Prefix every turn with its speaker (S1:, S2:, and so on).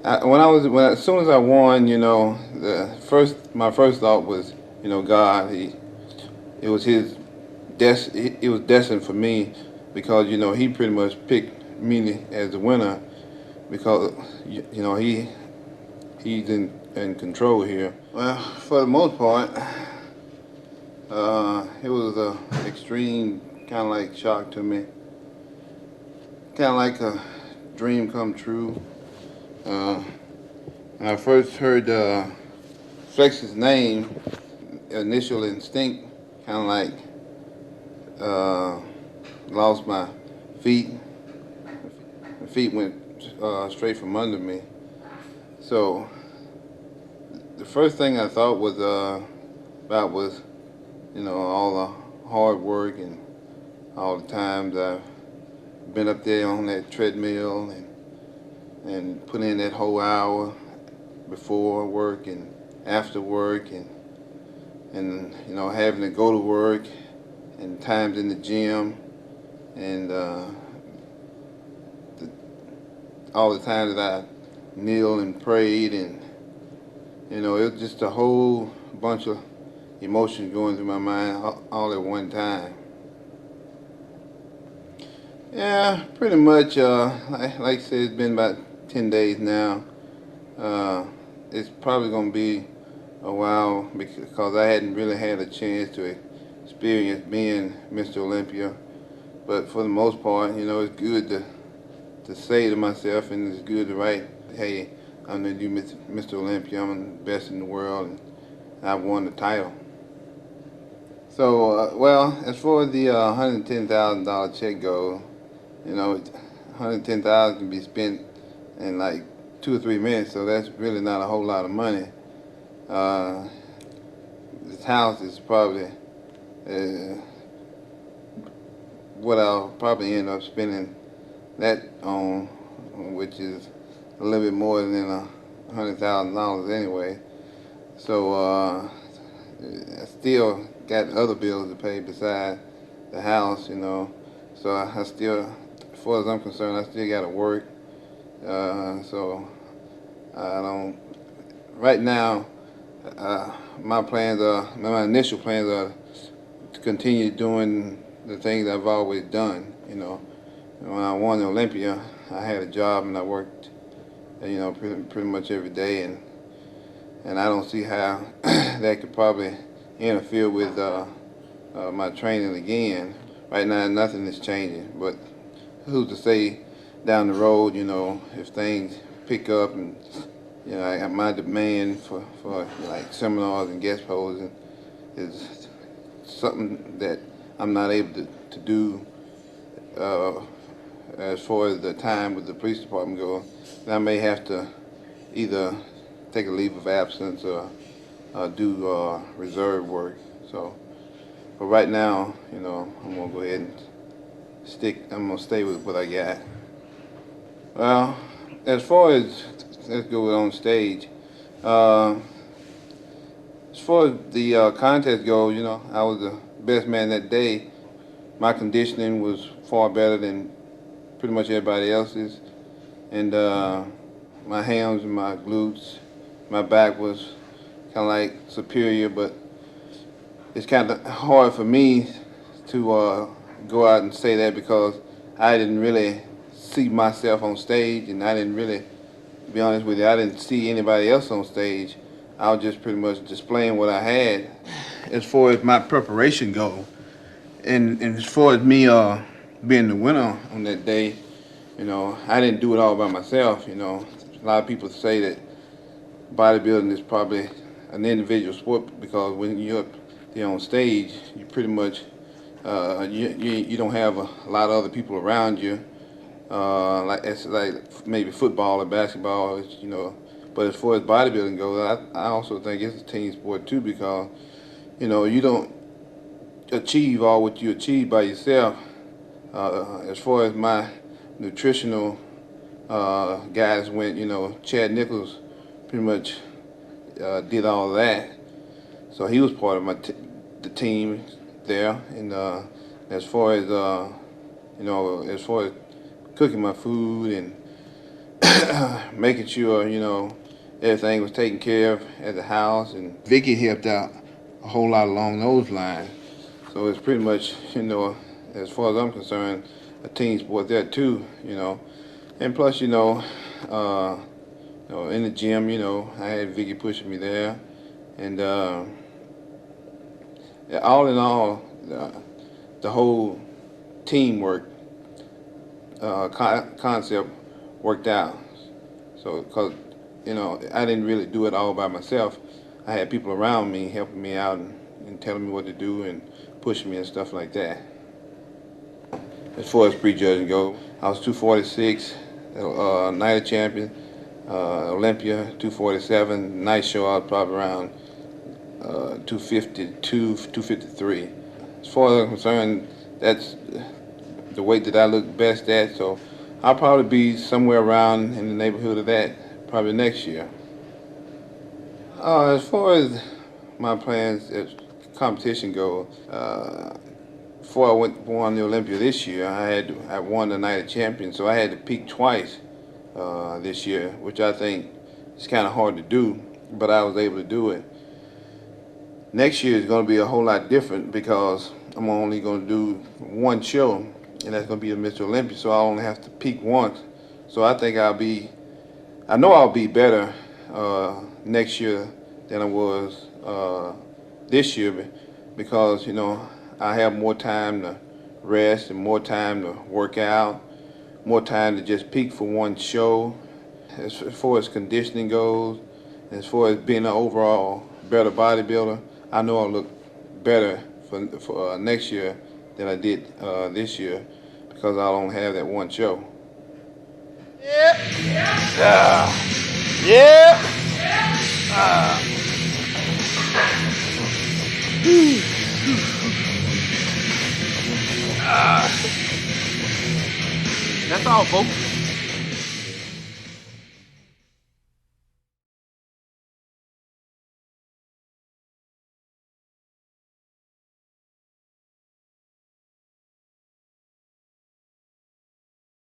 S1: As soon as I won, you know, my first thought was, you know, God. It was it was destined for me because you know He pretty much picked me as the winner because you know He's in control here. Well, for the most part, it was a extreme kind of like shock to me, kind of like a dream come true. When I first heard Flex's name, initial instinct, kind of like lost my feet. My feet went straight from under me. So the first thing I thought was about was, you know, all the hard work and all the times I've been up there on that treadmill and put in that whole hour before work and after work and you know having to go to work and times in the gym and all the times that I kneeled and prayed and you know it was just a whole bunch of emotions going through my mind all at one time. Yeah, pretty much. Like I said, it's been about 10 days now. It's probably going to be a while because I hadn't really had a chance to experience being Mr. Olympia. But for the most part, you know, it's good to say to myself, and it's good to write, hey, I'm the new Mr. Olympia. I'm the best in the world, and I've won the title. So, well, as far as the $110,000 check goes, you know, $110,000 can be spent in like 2 or 3 minutes, so that's really not a whole lot of money. This house is probably what I'll probably end up spending that on, which is a little bit more than $100,000 anyway. So I still got other bills to pay besides the house, you know. So I still, as far as I'm concerned, I still got to work. So I don't. Right now, my initial plans are to continue doing the things I've always done. You know, when I won the Olympia, I had a job and I worked, you know, pretty much every day, and I don't see how that could probably interfere with my training again. Right now, nothing is changing, but who's to say down the road, you know, if things pick up and, you know, my demand for like seminars and guest posing is something that I'm not able to do as far as the time with the police department goes, then I may have to either take a leave of absence or do reserve work. So, but right now, you know, I'm gonna go ahead and I'm gonna stay with what I got. Well, as far as let's go on stage. As far as the contest goes, you know, I was the best man that day. My conditioning was far better than pretty much everybody else's, and my hams and my glutes, my back was kind of like superior, but it's kind of hard for me to go out and say that because I didn't really see myself on stage, and I didn't really, to be honest with you, I didn't see anybody else on stage. I was just pretty much displaying what I had. As far as my preparation goes, and as far as me being the winner on that day, you know, I didn't do it all by myself. You know, a lot of people say that bodybuilding is probably an individual sport because when you're up there on stage, you pretty much you don't have a lot of other people around you. Like it's like maybe football or basketball, you know. But as far as bodybuilding goes, I also think it's a team sport too because, you know, you don't achieve all what you achieve by yourself. As far as my nutritional guys went, you know, Chad Nichols pretty much did all of that. So he was part of the team there. And as far as, you know, as far as cooking my food making sure, you know, everything was taken care of at the house, and Vicky helped out a whole lot along those lines. So it's pretty much, you know, as far as I'm concerned, a team sport there too, you know. And plus, in the gym, you know, I had Vicky pushing me there, and yeah, all in all, the whole teamwork concept worked out. So, because, you know, I didn't really do it all by myself. I had people around me helping me out and telling me what to do and pushing me and stuff like that. As far as prejudging go, I was 246, night of champion, Olympia 247. Night show I was probably around 252, 253. As far as I'm concerned, that's the weight that I look best at, so I'll probably be somewhere around in the neighborhood of that probably next year. As far as my plans as competition goes, before I won the Olympia this year, I won the night of champion, so I had to peak twice this year, which I think is kind of hard to do, but I was able to do it. Next year is going to be a whole lot different because I'm only going to do one show, and that's going to be the Mr. Olympia, so I only have to peak once. So I think I know I'll be better next year than I was this year, because, you know, I have more time to rest and more time to work out, more time to just peak for one show. As far as conditioning goes, as far as being an overall better bodybuilder, I know I'll look better for next year than I did this year, because I'll only have that one show.
S2: Yeah. Yeah. That's all, folks.